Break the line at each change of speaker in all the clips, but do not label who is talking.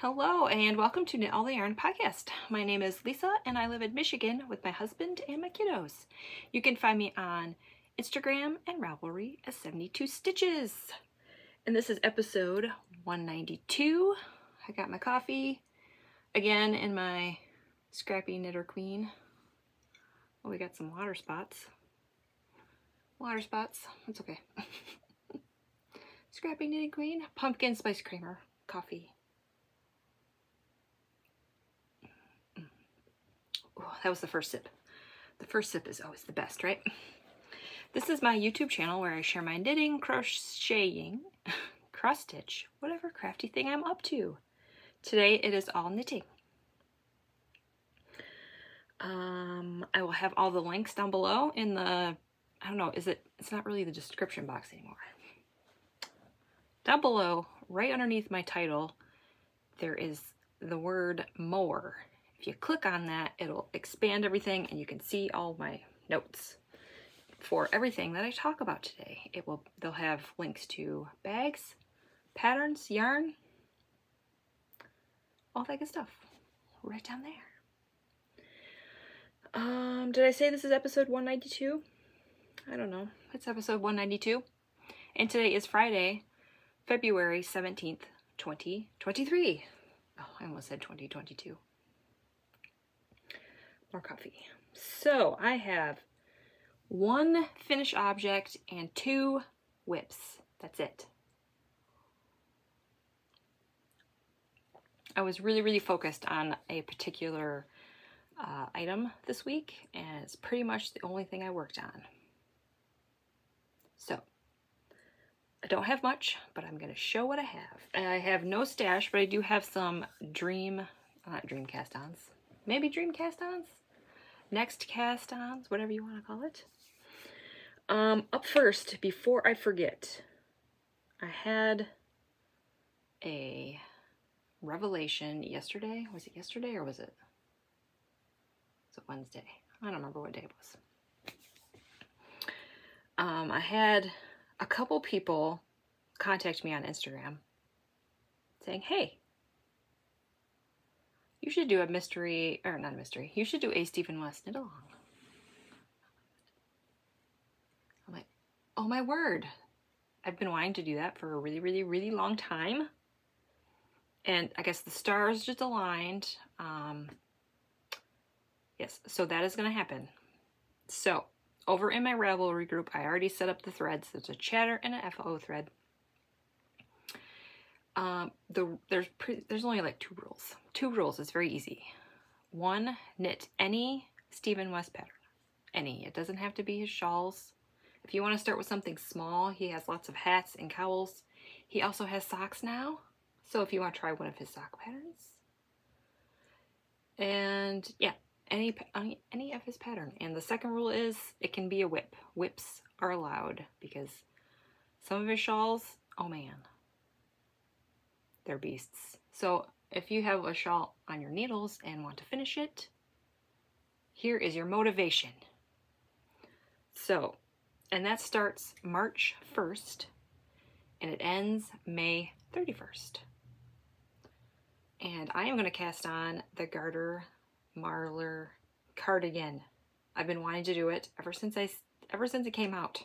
Hello and welcome to Knit All the Yarn podcast. My name is Lisa and I live in Michigan with my husband and my kiddos. You can find me on Instagram and Ravelry as 72 Stitches. And this is episode 192. I got my coffee again in my Scrappy Knitter Queen. Oh, we got some water spots. Water spots, it's okay. Scrappy Knitting Queen, pumpkin spice creamer, coffee. Oh, that was the first sip. The first sip is always the best, right? This is my YouTube channel where I share my knitting, crocheting, cross stitch, whatever crafty thing I'm up to. Today it is all knitting. I will have all the links down below in the, I don't know, it's not really the description box anymore. Down below, right underneath my title, there is the word more. If you click on that, it'll expand everything and you can see all my notes for everything that I talk about today. They'll have links to bags, patterns, yarn, all that good stuff right down there. Did I say this is episode 192? I don't know. It's episode 192. And today is Friday, February 17th, 2023. Oh, I almost said 2022. More coffee. So I have one finished object and 2 whips. That's it. I was really focused on a particular item this week, and it's pretty much the only thing I worked on. So I don't have much, but I'm going to show what I have. And I have no stash, but I do have some not dream cast-ons, maybe dream cast-ons? Next cast-ons, whatever you want to call it. Up first, before I forget, I had a revelation yesterday. Was it yesterday or was it Wednesday? I don't remember what day it was. I had a couple people contact me on Instagram saying, hey, you should do a mystery, or not a mystery, you should do a Stephen West knit along. I'm like, oh my word. I've been wanting to do that for a really long time. And I guess the stars just aligned. Yes, so that is going to happen. So over in my Ravelry group, I already set up the threads. There's a chatter and an FO thread. There's only like 2 rules. 2 rules is very easy. 1, knit any Stephen West pattern. Any. It doesn't have to be his shawls. If you want to start with something small, he has lots of hats and cowls. He also has socks now. So if you want to try one of his sock patterns. And yeah, any of his pattern. And the second rule is it can be a whip. Whips are allowed because some of his shawls, oh man, they're beasts. So if you have a shawl on your needles and want to finish it, here is your motivation. So, and that starts March 1st and it ends May 31st. And I am going to cast on the Garter Marler cardigan. I've been wanting to do it ever since it came out.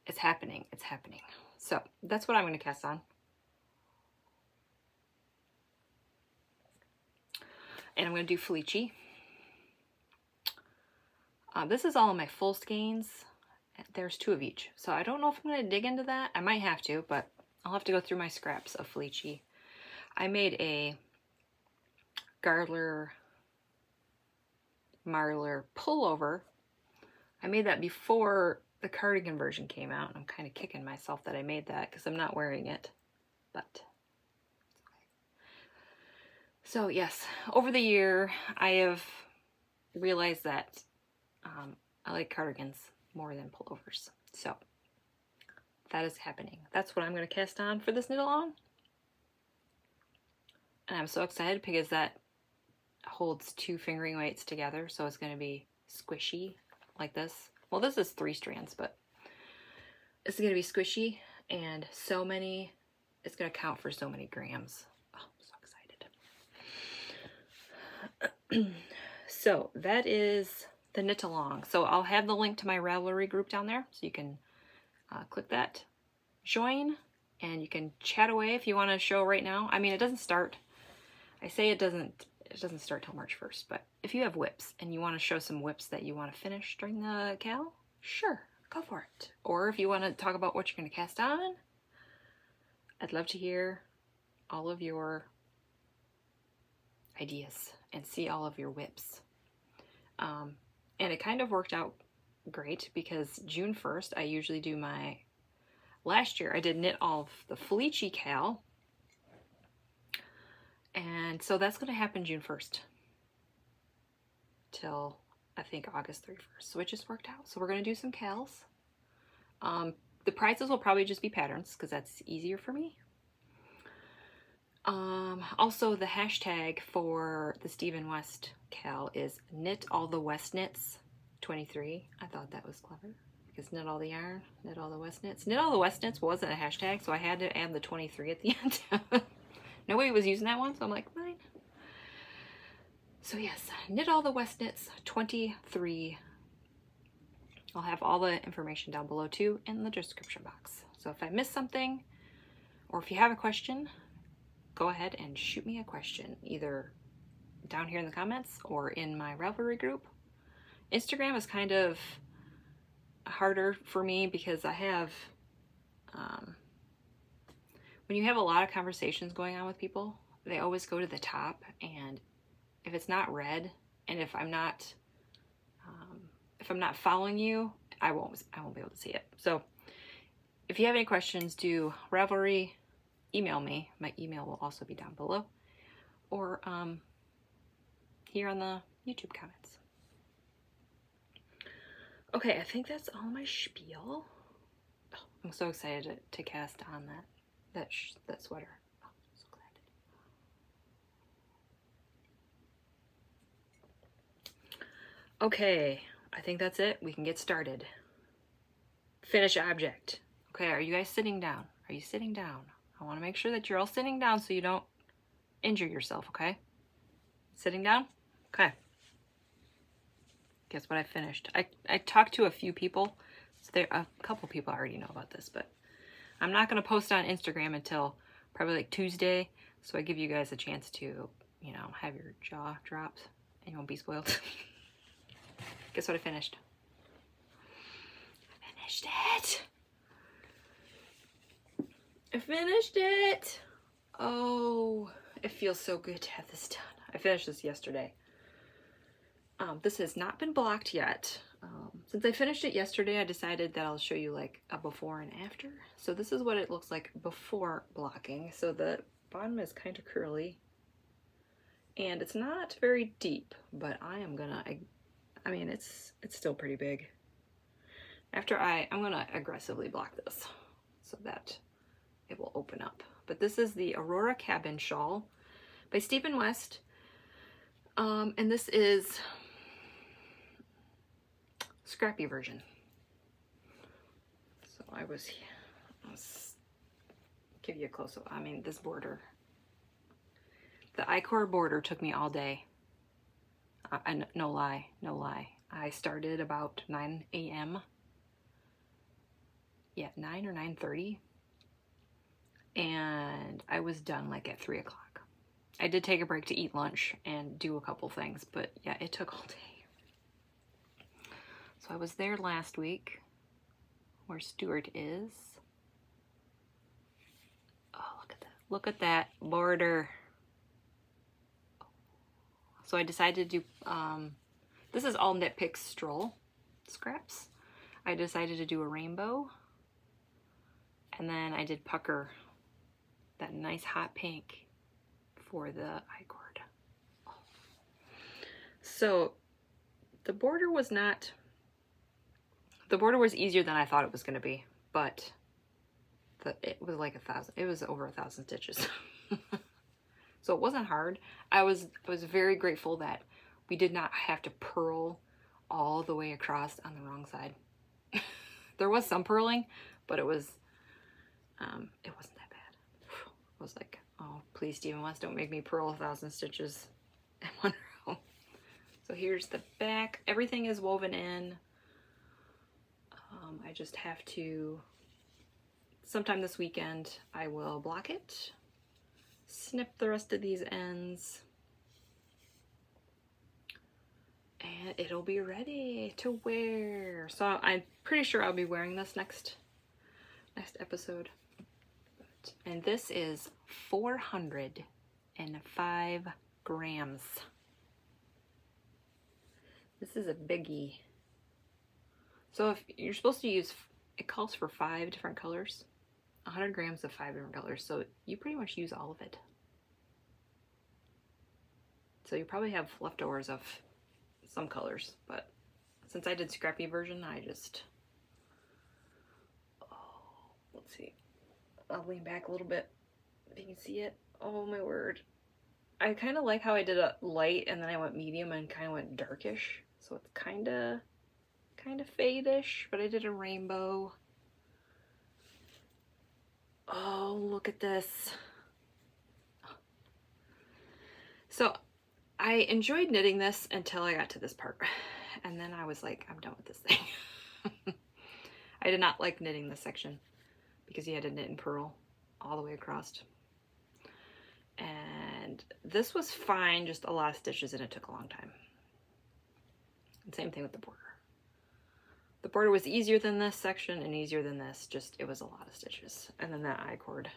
It's happening. It's happening. So that's what I'm going to cast on. And I'm going to do Felici. This is all of my full skeins. There's 2 of each. So I don't know if I'm going to dig into that. I might have to, but I'll have to go through my scraps of Felici. I made a Garter Marler pullover. I made that before the cardigan version came out. I'm kind of kicking myself that I made that because I'm not wearing it. But so yes, over the year I have realized that I like cardigans more than pullovers. So that is happening. That's what I'm going to cast on for this knit along. And I'm so excited because that holds 2 fingering weights together, so it's going to be squishy like this. Well, this is 3 strands, but it's going to be squishy and it's going to count for so many grams. Oh, so So that is the knit along. So I'll have the link to my Ravelry group down there, so you can click that, join, and you can chat away if you want to show right now. I mean, it doesn't start, I say it doesn't start till March 1st, but if you have whips and you want to show some whips that you want to finish during the cal, sure, go for it. Or if you want to talk about what you're going to cast on, I'd love to hear all of your ideas and see all of your whips. And it kind of worked out great because June 1st, I usually do my, last year I did knit all of the Felici cal. And so that's going to happen June 1st till I think August 31st. So it just worked out. So we're going to do some cals. The prizes will probably just be patterns because that's easier for me. Also, the hashtag for the Stephen West cal is knit all the Westknits 23. I thought that was clever because knit all the yarn, knit all the Westknits. Knit all the Westknits wasn't a hashtag, so I had to add the 23 at the end. Nobody was using that one, so I'm like, fine. So yes, knit all the Westknits 23. I'll have all the information down below too in the description box. So if I missed something, or if you have a question, go ahead and shoot me a question, either down here in the comments or in my Ravelry group. Instagram is kind of harder for me because I have, when you have a lot of conversations going on with people, they always go to the top, and if it's not read, and if I'm not following you, I won't be able to see it. So if you have any questions, do Ravelry, email me. My email will also be down below, or here on the YouTube comments. Okay, I think that's all my spiel. Oh, I'm so excited to cast on that sweater. Oh, I'm so glad. Okay, I think that's it. We can get started. Finish object. Okay, are you guys sitting down? Are you sitting down? I want to make sure that you're all sitting down so you don't injure yourself, okay? Sitting down? Okay. Guess what I finished? I talked to a few people, so a couple people already know about this, but I'm not going to post on Instagram until probably like Tuesday, so I give you guys a chance to, you know, have your jaw dropped and you won't be spoiled. Guess what I finished? I finished it! I finished it! Oh, it feels so good to have this done. I finished this yesterday. This has not been blocked yet. Since I finished it yesterday, I decided that I'll show you like a before and after. So this is what it looks like before blocking. So the bottom is kind of curly. And it's not very deep, but I'm mean, it's still pretty big. After I'm gonna aggressively block this so that it will open up. But this is the Aurora Cabin Shawl by Stephen West. And this is scrappy version. So let's give you a close-up. I mean, this border, the I-core border took me all day. No lie. I started about 9 a.m. Yeah, 9 or 9:30. And I was done like at 3 o'clock. I did take a break to eat lunch and do a couple things, but yeah, it took all day. So I was there last week where Stuart is. Oh, look at that. Look at that border. So I decided to do, this is all Knit Picks Stroll scraps. I decided to do a rainbow. And then I did pucker, that nice hot pink for the I-cord. Oh. So the border was easier than I thought it was going to be, but it was like it was over 1,000 stitches. So it wasn't hard. I was very grateful that we did not have to purl all the way across on the wrong side. There was some purling, but it wasn't that bad. I was like, oh, please, Stephen West, don't make me purl 1,000 stitches in one row. here's the back. Everything is woven in. I just have to, sometime this weekend, I will block it, snip the rest of these ends, and it'll be ready to wear. So I'm pretty sure I'll be wearing this next episode. And this is 405 grams. This is a biggie. So if you're supposed to use, it calls for 5 different colors, 100 grams of 5 different colors. So you pretty much use all of it. So you probably have leftovers of some colors, but since I did scrappy version, I just, let's see. I'll lean back a little bit if you can see it. Oh my word. I kind of like how I did a light and then I went medium and kind of went darkish. So it's kind of fade-ish, but I did a rainbow. Oh, look at this. So I enjoyed knitting this until I got to this part. And then I was like, I'm done with this thing. I did not like knitting this section because you had to knit and purl all the way across. And this was fine, just a lot of stitches and it took a long time. And same thing with the border. The border was easier than this section and easier than this, just it was a lot of stitches. And then that I-cord.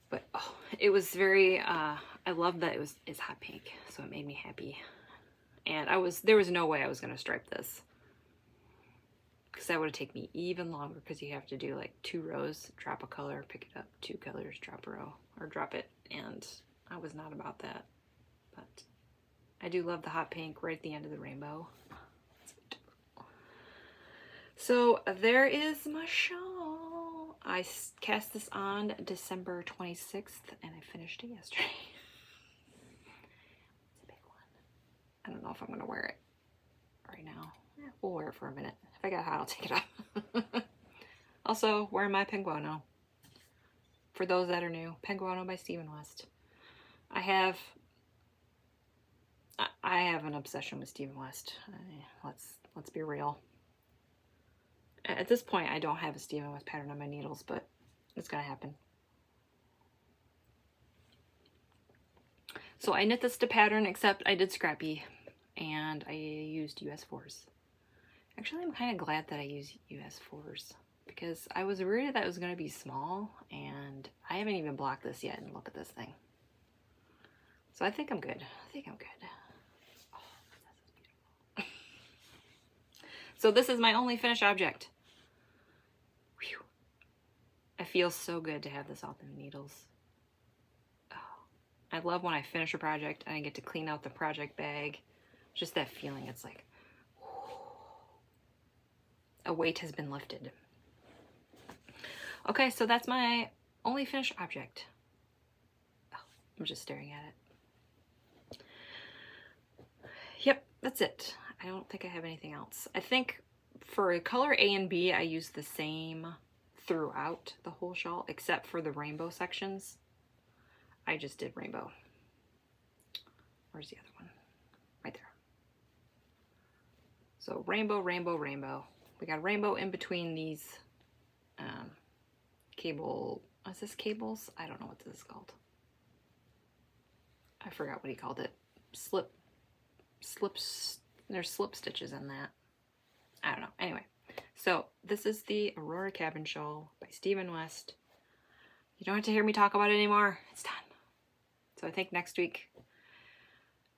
But oh, it was very, I love that it's hot pink, so it made me happy. And there was no way I was gonna stripe this, because that would have taken me even longer, because you have to do like 2 rows, drop a color, pick it up, 2 colors, drop a row, or drop it, and I was not about that. But I do love the hot pink right at the end of the rainbow. So there is my shawl. I cast this on December 26th and I finished it yesterday. It's a big one. I don't know if I'm gonna wear it right now. We'll wear it for a minute. If I get hot, I'll take it off. Also, wearing my Penguono. For those that are new, Penguono by Stephen West. I have an obsession with Stephen West. Let's be real. At this point, I don't have a Stephen West pattern on my needles, but it's gonna happen. So I knit this to pattern, except I did scrappy, and I used US 4s. Actually, I'm kind of glad that I used US 4s, because I was worried that it was gonna be small, and I haven't even blocked this yet, and look at this thing. So I think I'm good. I think I'm good. Oh, this is beautiful. So this is my only finished object. Whew. It feels so good to have this off the needles. Oh, I love when I finish a project and I get to clean out the project bag. Just that feeling, it's like, whew, a weight has been lifted. Okay, so that's my only finished object. Oh, I'm just staring at it. Yep, that's it. I don't think I have anything else. I think for color A and B, I used the same throughout the whole shawl, except for the rainbow sections. I just did rainbow. Where's the other one? Right there. So rainbow, rainbow, rainbow. We got rainbow in between these cable, is this cables? I don't know what this is called. I forgot what he called it. There's slip stitches in that. I don't know. Anyway, so this is the Aurora Cabin Shawl by Stephen West. You don't have to hear me talk about it anymore. It's done. So I think next week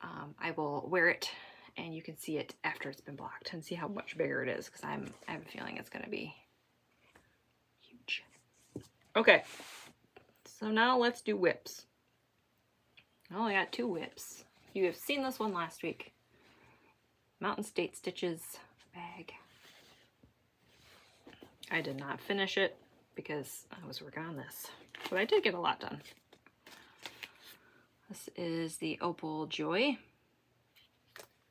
I will wear it and you can see it after it's been blocked and see how much bigger it is, because I have a feeling it's going to be huge. Okay, so now let's do whips. I only got 2 whips. You have seen this one last week. Mountain State Stitches bag. I did not finish it because I was working on this, but I did get a lot done. This is the Opal Joy,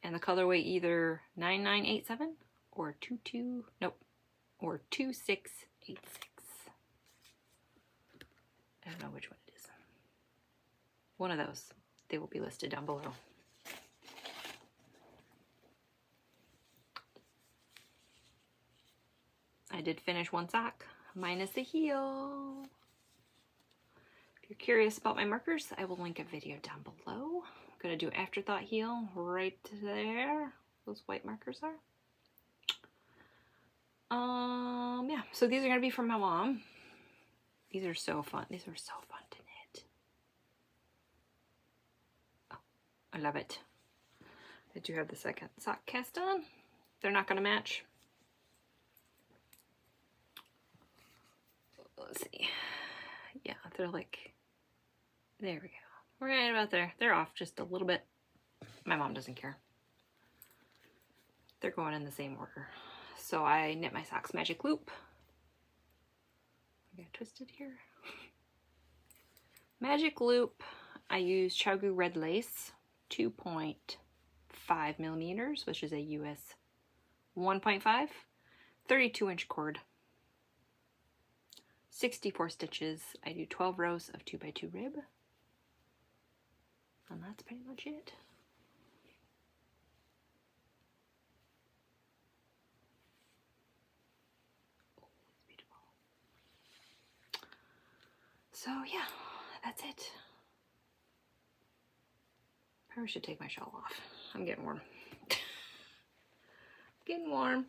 and the colorway either 9987 or 2686. I don't know which one it is. One of those. They will be listed down below. I did finish one sock, minus the heel. If you're curious about my markers, I will link a video down below. I'm gonna do Afterthought heel right there. Those white markers are. Yeah, so these are gonna be from my mom. These are so fun. These are so fun to knit. Oh, I love it. I do have the second sock cast on. They're not gonna match. Let's see. Yeah, they're like, there we go. Right about there. They're off just a little bit. My mom doesn't care. They're going in the same order. So I knit my socks magic loop. I got twisted here. Magic loop. I use Chiaogoo red lace, 2.5 millimeters, which is a US 1.5, 32-inch cord, 64 stitches. I do 12 rows of 2x2 rib, and that's pretty much it. So yeah, that's it. Probably should take my shawl off. I'm getting warm. Getting warm.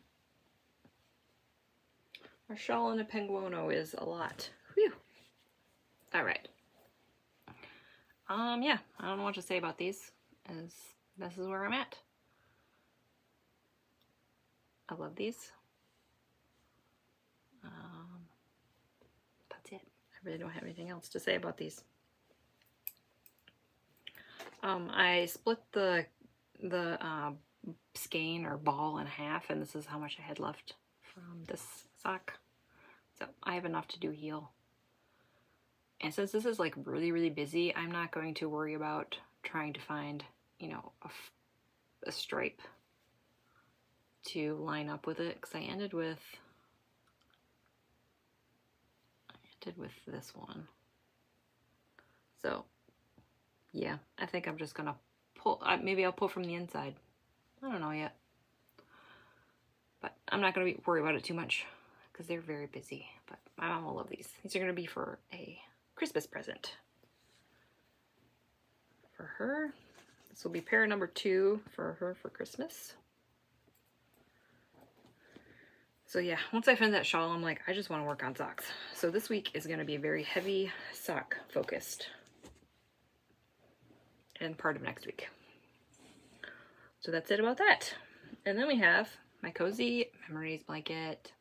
Our shawl in a penguono is a lot. Whew. All right. Yeah, I don't know what to say about these, as this is where I'm at. I love these. That's it. I really don't have anything else to say about these. I split the skein or ball in half, and this is how much I had left from this sock. So I have enough to do heel. And since this is like really, really busy, I'm not going to worry about trying to find, you know, a stripe to line up with it, because I ended with this one. So yeah, I think I'm just gonna pull, maybe I'll pull from the inside. I don't know yet. But I'm not gonna worry about it too much because they're very busy. But my mom will love these. These are gonna be for a Christmas present for her. This will be pair number 2 for her for Christmas. So yeah, once I find that shawl, I'm like, I just want to work on socks. So this week is going to be very heavy sock focused. And part of next week. So that's it about that. And then we have my Cozy Memories blanket.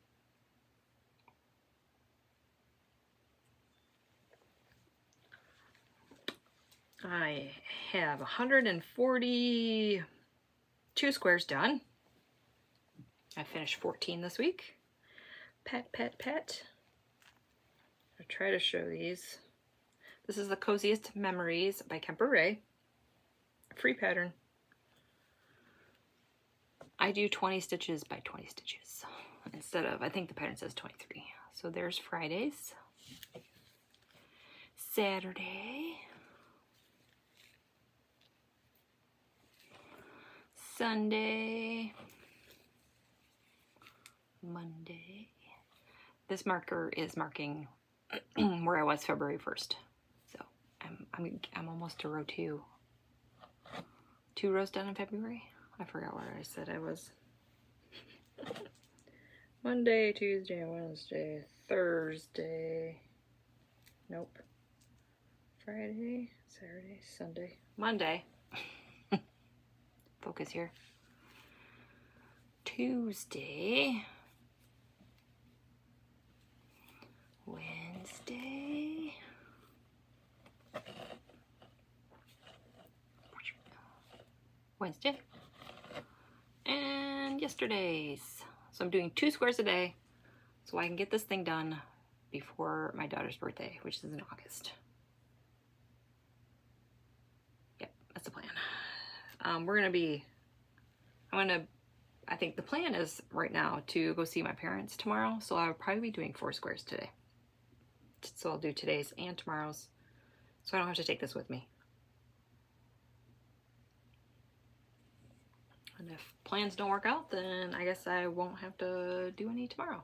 I have 142 squares done. I finished 14 this week. Pet, pet, pet. I'll try to show these. This is the Coziest Memories by Kemper Ray. Free pattern. I do 20 stitches by 20 stitches instead of, I think the pattern says 23. So there's Fridays. Saturday. Sunday. Monday. This marker is marking where I was February 1st. So I'm almost to row 2. 2 rows done in February. I forgot where I said I was. Monday, Tuesday, Wednesday, Thursday. Nope. Friday, Saturday, Sunday, Monday. Focus here. Tuesday. Wednesday. Wednesday. And yesterday's. So I'm doing 2 squares a day so I can get this thing done before my daughter's birthday, which is in August. Yep, that's the plan. I think the plan is right now to go see my parents tomorrow, so I'll probably be doing 4 squares today. So I'll do today's and tomorrow's, so I don't have to take this with me. And if plans don't work out, then I guess I won't have to do any tomorrow.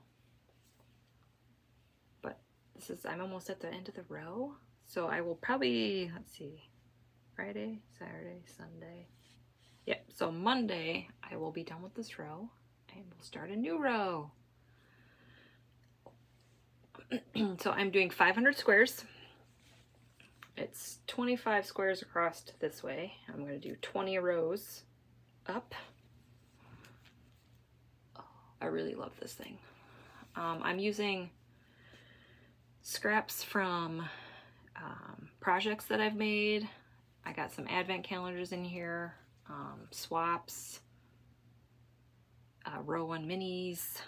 I'm almost at the end of the row. So I will probably, let's see, Friday, Saturday, Sunday. Yep, so Monday I will be done with this row and we'll start a new row. So I'm doing 500 squares. It's 25 squares across this way. I'm going to do 20 rows up. Oh, I really love this thing. I'm using scraps from projects that I've made. I got some advent calendars in here, swaps, row 1 minis.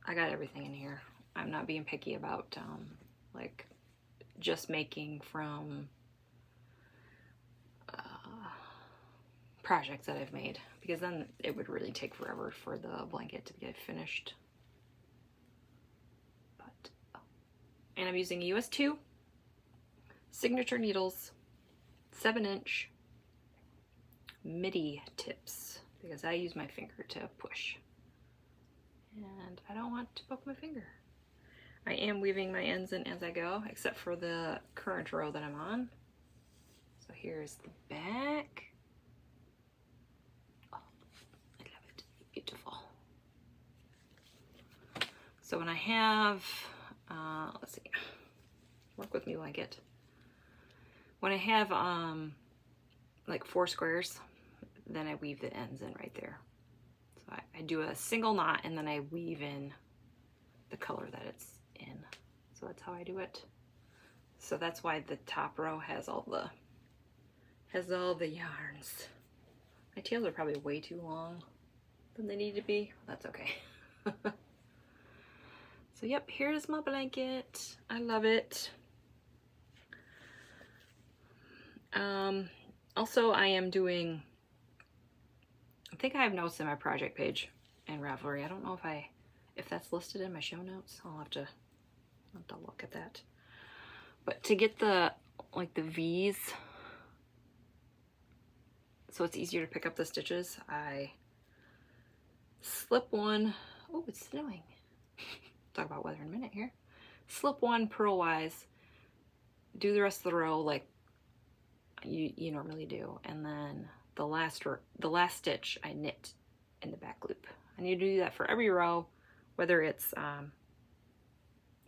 I got everything in here. I'm not being picky about like just making from projects that I've made, because then it would really take forever for the blanket to get finished. But and I'm using US 2 signature needles, 7-inch midi tips, because I use my finger to push and I don't want to poke my finger. I am weaving my ends in as I go, except for the current row that I'm on. So here's the back. Oh, I love it. Beautiful. So when I have, let's see, work with me blanket. When I have like 4 squares, then I weave the ends in right there. So I do a single knot and then I weave in the color that it's in. So that's how I do it. So that's why the top row has all the yarns. My tails are probably way too long than they need to be. That's okay. So yep, here's my blanket. I love it. Also I am doing, I think I have notes in my project page in Ravelry. I don't know if that's listed in my show notes. I'll have to look at that. But to get the V's, so it's easier to pick up the stitches, I slip one. Oh, it's snowing. Talk about weather in a minute here. Slip one purlwise, do the rest of the row like you normally do, and then the last stitch I knit in the back loop. And you do that for every row, whether it's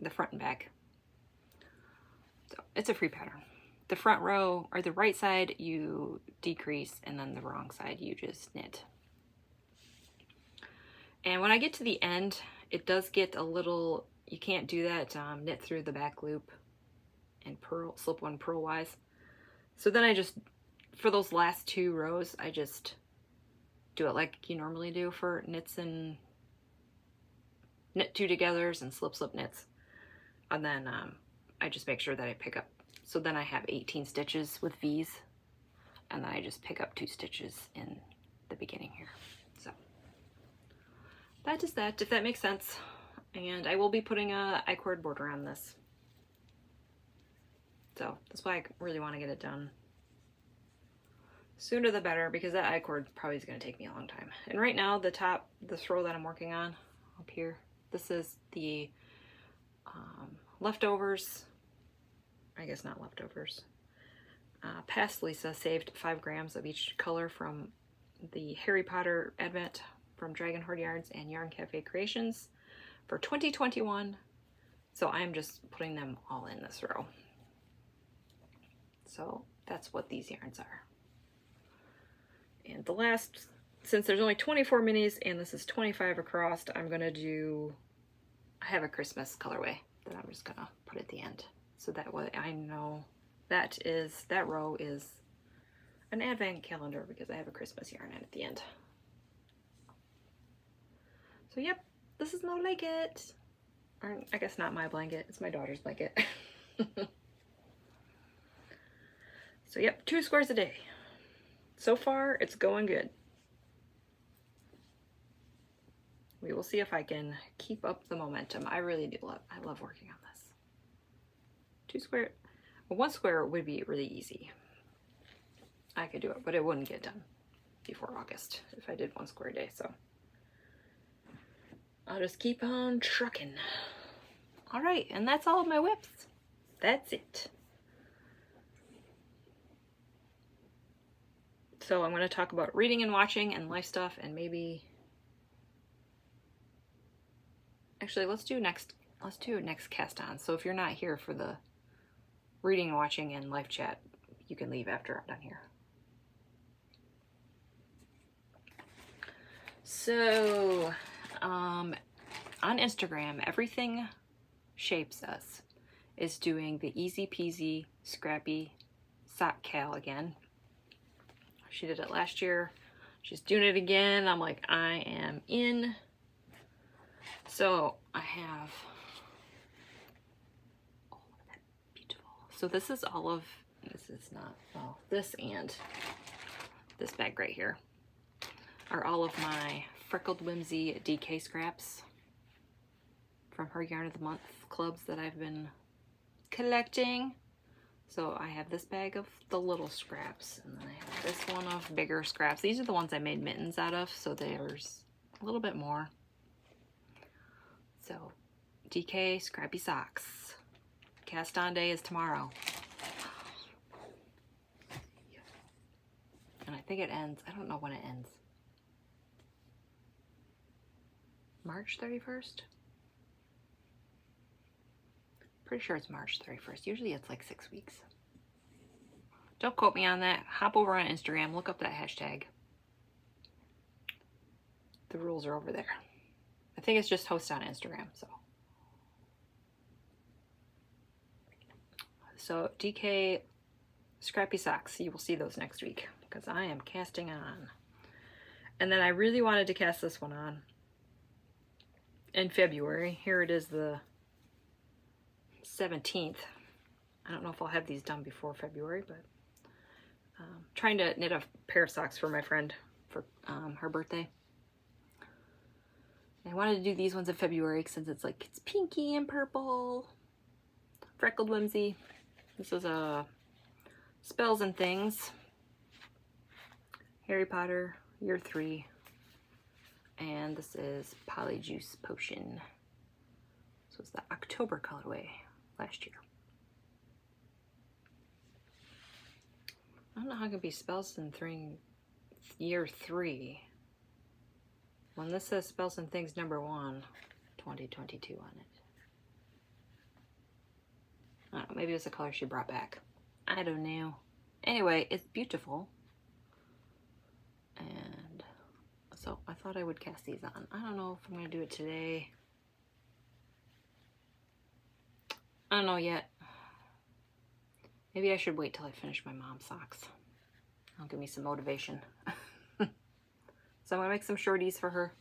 the front and back. So it's a free pattern. The front row or the right side you decrease, and then the wrong side you just knit. And when I get to the end, it does get a little, you can't do that knit through the back loop and slip one purlwise. So then I just, for those last 2 rows, I just do it like you normally do for knits and knit 2 togethers and slip knits. And then I just make sure that I pick up, so then I have 18 stitches with V's, and then I just pick up 2 stitches in the beginning here. So that is that, if that makes sense. And I will be putting a I-cord border on this. So that's why I really want to get it done sooner the better, because that I-cord probably is going to take me a long time. And right now, this row that I'm working on up here, this is the leftovers, I guess not leftovers. Past Lisa saved 5 grams of each color from the Harry Potter Advent from Dragon Hoard Yarns and Yarn Cafe Creations for 2021. So I'm just putting them all in this row. So that's what these yarns are. And the last, since there's only 24 minis and this is 25 across, I'm gonna do, I have a Christmas colorway that I'm just gonna put at the end. So that way I know that row is an advent calendar, because I have a Christmas yarn in at the end. So yep, this is my blanket. Or I guess not my blanket, it's my daughter's blanket. So yep, 2 squares a day. So far, it's going good. We will see if I can keep up the momentum. I really do I love working on this. 2 square, well, 1 square would be really easy. I could do it, but it wouldn't get done before August if I did 1 square a day, so I'll just keep on trucking. All right, and that's all of my whips. That's it. So I'm going to talk about reading and watching and life stuff, and maybe actually let's do next cast on. So if you're not here for the reading, watching, and live chat, you can leave after I'm done here. So on Instagram, Everything Shapes Us is doing the Easy Peasy Scrappy Sock Cal again. She did it last year. She's doing it again. I'm like, I am in. So I have, oh, look at that, beautiful. So this is all of, this is not, well, this and this bag right here are all of my Freckled Whimsy DK scraps from her Yarn of the Month clubs that I've been collecting. So I have this bag of the little scraps, and then I have this one of bigger scraps. These are the ones I made mittens out of, so there's a little bit more. So DK Scrappy Socks. Cast on day is tomorrow. And I think it ends, I don't know when it ends. March 31st? Pretty sure it's March 31st. Usually it's like 6 weeks. Don't quote me on that. Hop over on Instagram, look up that hashtag. The rules are over there. I think it's just host on Instagram, so DK Scrappy Socks, you will see those next week because I am casting on. And then I really wanted to cast this one on in February. Here it is, the 17th. I don't know if I'll have these done before February, but trying to knit a pair of socks for my friend for her birthday. I wanted to do these ones in February since it's like, it's pinky and purple. Freckled Whimsy. This is a Spells and Things. Harry Potter, Year 3. And this is Polyjuice Potion. So it's the October colorway last year. I don't know how it could be Spells and Things Year 3 when this says Spells and Things number 1, 2022 on it. I don't know, maybe it's the color she brought back. I don't know. Anyway, it's beautiful. And so I thought I would cast these on. I don't know if I'm going to do it today. I don't know yet. Maybe I should wait till I finish my mom's socks. That'll give me some motivation. So I'm going to make some shorties for her.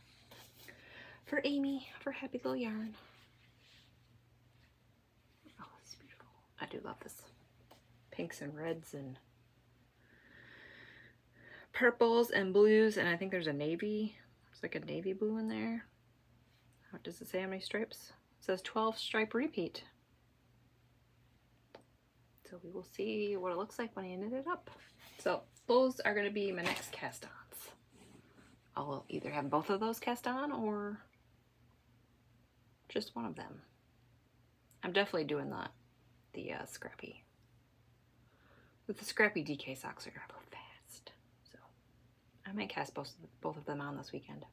For Amy, for Happy Little Yarn. Oh, this is beautiful. I do love this. Pinks and reds and purples and blues. And I think there's a navy. There's like a navy blue in there. How does it say how many stripes? It says 12 stripe repeat. So we will see what it looks like when I knit it up. So those are going to be my next cast-ons. I'll either have both of those cast on or just one of them. I'm definitely doing the scrappy. With the scrappy DK socks are going to go fast. So I might cast both of them on this weekend.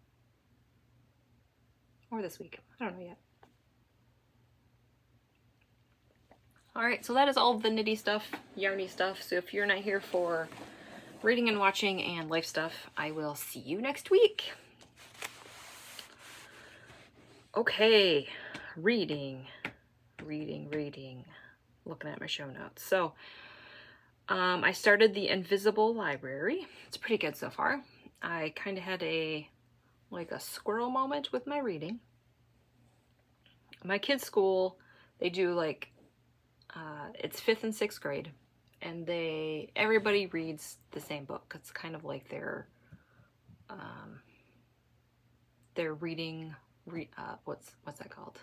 Or this week. I don't know yet. Alright, so that is all the knitty stuff, yarny stuff. So if you're not here for reading and watching and life stuff, I will see you next week. Okay, reading. Looking at my show notes. So I started the Invisible Library. It's pretty good so far. I kind of had a squirrel moment with my reading. My kids' school, they do like it's 5th and 6th grade, and everybody reads the same book. It's kind of like their reading, what's that called?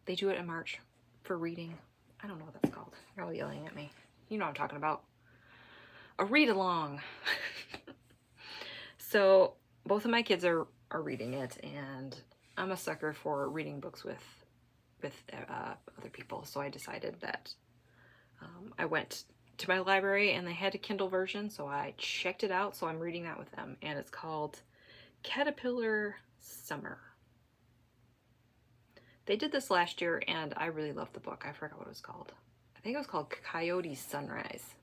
They do it in March for reading. I don't know what that's called. You're all yelling at me. You know what I'm talking about. A read along. So both of my kids are reading it, and I'm a sucker for reading books with other people, so I decided that I went to my library and they had a Kindle version, so I checked it out, so I'm reading that with them, and it's called Caterpillar Summer. They did this last year, and I really loved the book. I forgot what it was called. I think it was called Coyote Sunrise.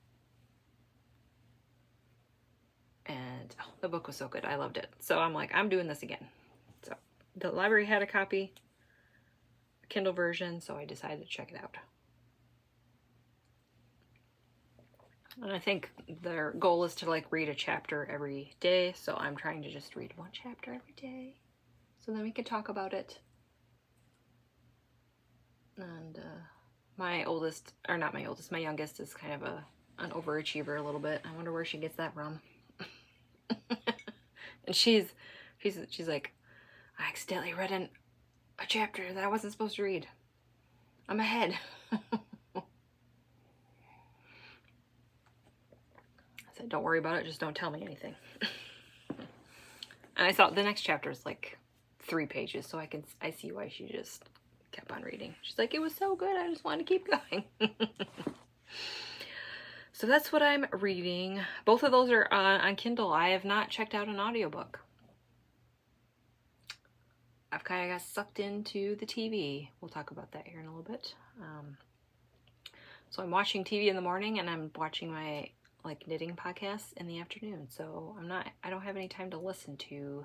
And oh, the book was so good. I loved it. So I'm like, I'm doing this again. So the library had a copy, a Kindle version, so I decided to check it out. And I think their goal is to like read a chapter every day, so I'm trying to just read one chapter every day, so then we can talk about it. And my oldest, or not my oldest, my youngest is kind of an overachiever a little bit. I wonder where she gets that from. And she's like, I accidentally read a chapter that I wasn't supposed to read. I'm ahead. I said, don't worry about it, just don't tell me anything. And I saw the next chapter is like 3 pages, so I see why she just kept on reading. She's like, it was so good, I just wanted to keep going. So that's what I'm reading. Both of those are on Kindle. I have not checked out an audiobook. I've kind of got sucked into the TV. We'll talk about that here in a little bit. So I'm watching TV in the morning, and I'm watching my like knitting podcasts in the afternoon. So I don't have any time to listen to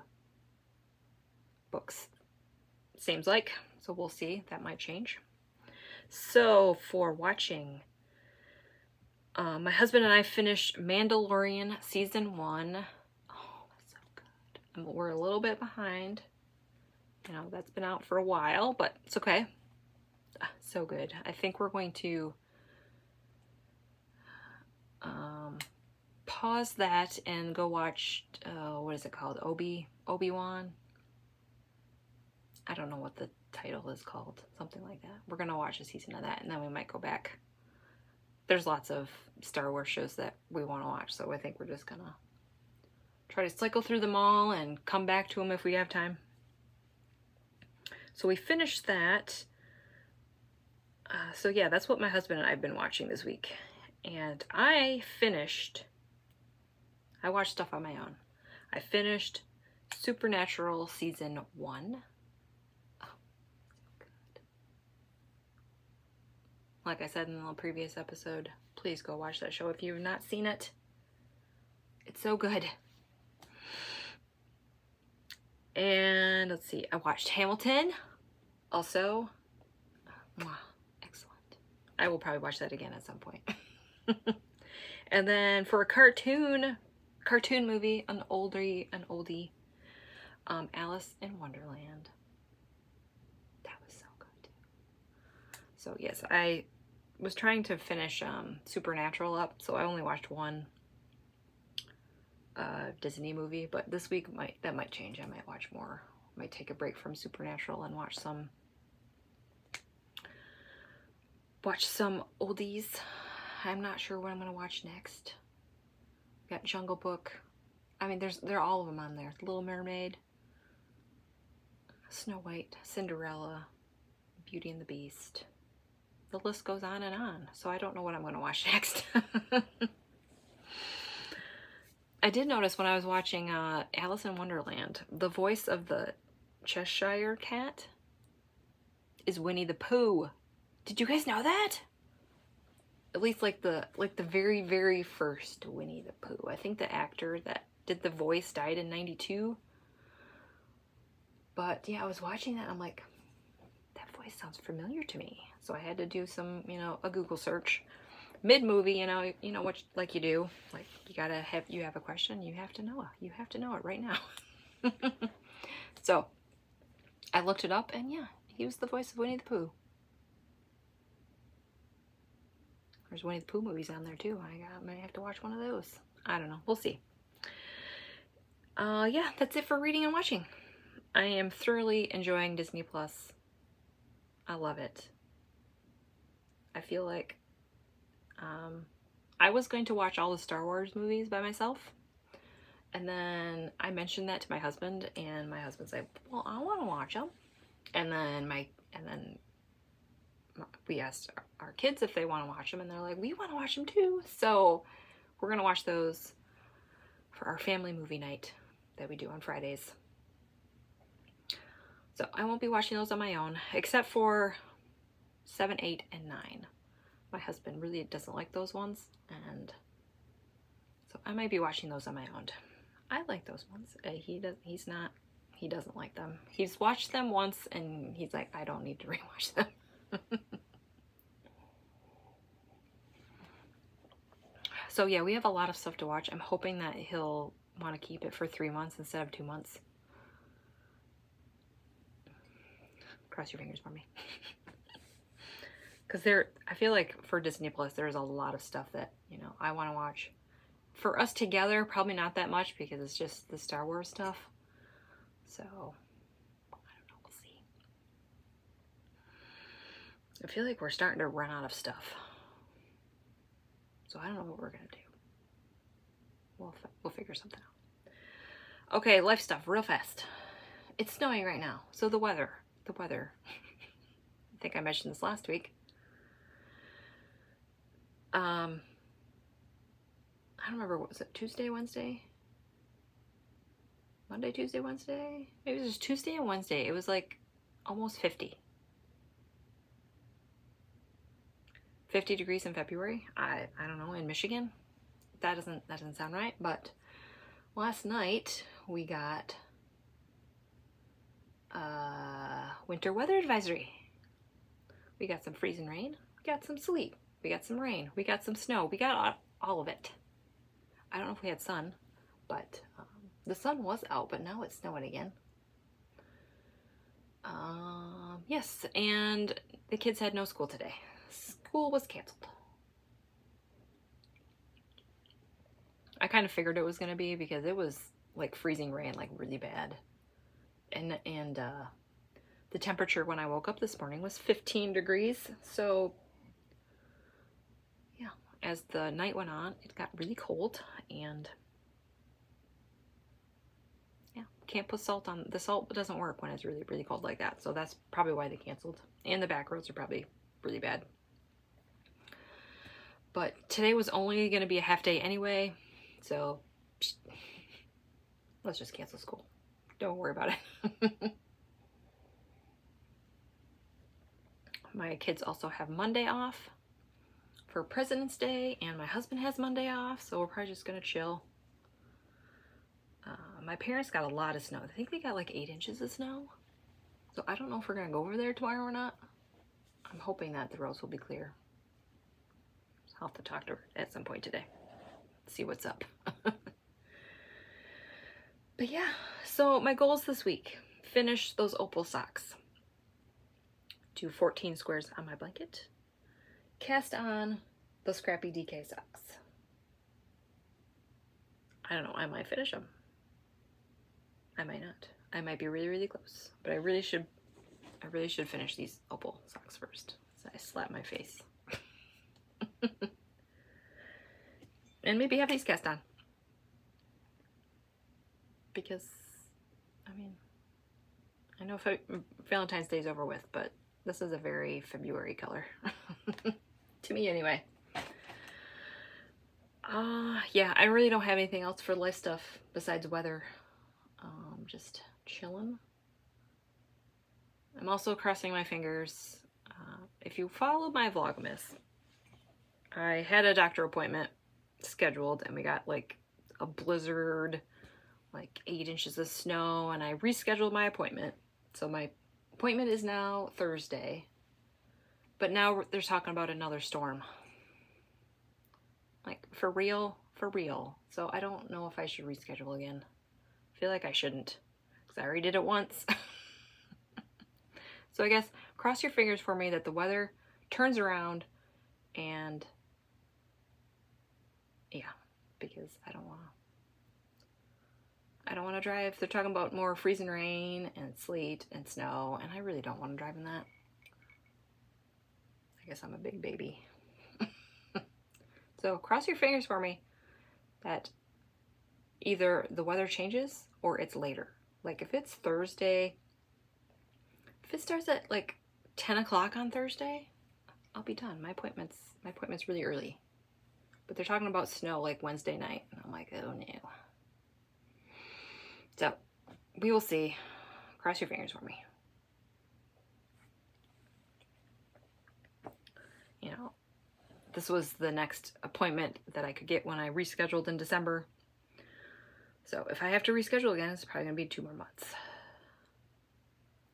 books. Seems like. So we'll see. That might change. So for watching, my husband and I finished Mandalorian Season 1. Oh, that's so good. We're a little bit behind. You know, that's been out for a while, but it's okay. So good. I think we're going to pause that and go watch, what is it called? Obi-Wan? I don't know what the title is called. Something like that. We're going to watch a season of that, and then we might go back. There's lots of Star Wars shows that we want to watch, so I think we're just going to try to cycle through them all and come back to them if we have time. So we finished that. So yeah, that's what my husband and I have been watching this week. And I watched stuff on my own. I finished Supernatural Season 1. Oh, so good. Like I said in the previous episode, please go watch that show if you've not seen it. It's so good. And let's see, I watched Hamilton. Also, wow, excellent. I will probably watch that again at some point. And then for a cartoon movie, an oldie, Alice in Wonderland. That was so good too. So yes, I was trying to finish Supernatural up, so I only watched one Disney movie, but this week that might change. I might watch more. Might take a break from Supernatural and watch some oldies. I'm not sure what I'm gonna watch next. Got Jungle Book. I mean, they're all of them on there. Little Mermaid, Snow White, Cinderella, Beauty and the Beast. The list goes on and on. So I don't know what I'm gonna watch next. I did notice when I was watching Alice in Wonderland, the voice of the Cheshire Cat is Winnie the Pooh. Did you guys know that? At least like the very, very first Winnie the Pooh. I think the actor that did the voice died in '92. But yeah, I was watching that and I'm like, that voice sounds familiar to me. So I had to do some, a Google search. Mid-movie, you know what, like you do. Like you have a question, you have to know it. You have to know it right now. So I looked it up and yeah, he was the voice of Winnie the Pooh. There's Winnie the Pooh movies on there too. I might have to watch one of those. I don't know. We'll see. Yeah, that's it for reading and watching. I am thoroughly enjoying Disney Plus. I love it. I feel like I was going to watch all the Star Wars movies by myself, And then I mentioned that to my husband, and my husband's like, well, I want to watch them. And then we asked our kids if they want to watch them, and they're like, we want to watch them too. So we're going to watch those for our family movie night that we do on Fridays. So I won't be watching those on my own, except for 7, 8, and 9. My husband really doesn't like those ones, and so I might be watching those on my own. I like those ones. He doesn't like them. He's watched them once, and he's like, I don't need to rewatch them. So yeah, we have a lot of stuff to watch. I'm hoping that he'll want to keep it for 3 months instead of 2 months. Cross your fingers for me. Because I feel like for Disney Plus, there's a lot of stuff that, you know, I want to watch. For us together, probably not that much because it's just the Star Wars stuff. So, I don't know, we'll see. I feel like we're starting to run out of stuff. So I don't know what we're going to do. We'll figure something out. Okay, life stuff, real fast. It's snowing right now, so the weather. I think I mentioned this last week. I don't remember, what was it, Tuesday, Wednesday? Monday, Tuesday, Wednesday? Maybe it was just Tuesday and Wednesday. It was like almost 50. 50 degrees in February. I don't know, in Michigan. That doesn't sound right, but last night we got winter weather advisory. We got some freezing rain, we got some sleet, we got some rain, we got some snow, we got all of it. I don't know if we had sun, but the sun was out, but now it's snowing again. Yes, and the kids had no school today. School was canceled. I kind of figured it was going to be because it was like freezing rain, like really bad. And the temperature when I woke up this morning was 15 degrees. So yeah, as the night went on, it got really cold, and yeah, can't put salt on. The salt doesn't work when it's really, really cold like that. So that's probably why they canceled. And the back roads are probably really bad. But today was only going to be a half day anyway. So let's just cancel school. Don't worry about it. My kids also have Monday off for President's Day, and my husband has Monday off, so we're probably just gonna chill. My parents got a lot of snow. I think they got like 8 inches of snow. So I don't know if we're gonna go over there tomorrow or not. I'm hoping that the roads will be clear. I'll have to talk to her at some point today. See what's up. But yeah, so my goals this week: finish those Opal socks. Do 14 squares on my blanket. Cast on the scrappy DK socks. I don't know, I might finish them. I might not. I might be really, really close. But I really should finish these Opal socks first. So I slap my face. And maybe have these cast on. Because, I mean, I know Valentine's Day is over with, but this is a very February color. To me, anyway. Yeah, I really don't have anything else for life stuff besides weather. Just chilling. I'm also crossing my fingers. If you follow my Vlogmas, I had a doctor appointment scheduled, and we got like a blizzard, like 8 inches of snow, and I rescheduled my appointment. So my appointment is now Thursday, but now they're talking about another storm. Like, for real? For real. So I don't know if I should reschedule again. I feel like I shouldn't, because I already did it once. So I guess cross your fingers for me that the weather turns around, and yeah, because I don't want to drive. They're talking about more freezing rain and sleet and snow, and I really don't want to drive in that. I guess I'm a big baby. So cross your fingers for me that either the weather changes or it's later. Like if it's Thursday, if it starts at like 10 o'clock on Thursday, I'll be done. My appointment's really early. But they're talking about snow like Wednesday night. And I'm like, oh no. So we will see. Cross your fingers for me. You know, this was the next appointment that I could get when I rescheduled in December. So if I have to reschedule again, it's probably gonna be 2 more months.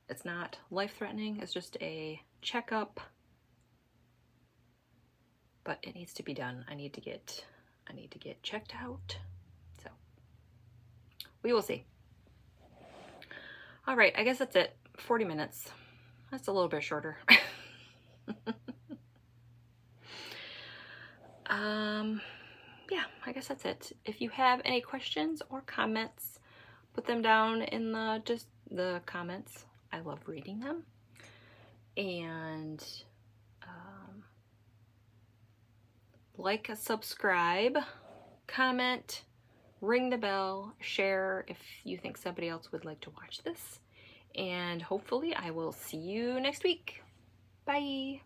It's not life-threatening, it's just a checkup. But it needs to be done. I need to get checked out. So we will see. All right, I guess that's it. 40 minutes. That's a little bit shorter. Yeah, I guess that's it. If you have any questions or comments, put them down in the comments. I love reading them. And like, subscribe, comment, ring the bell, share if you think somebody else would like to watch this. And hopefully I will see you next week. Bye.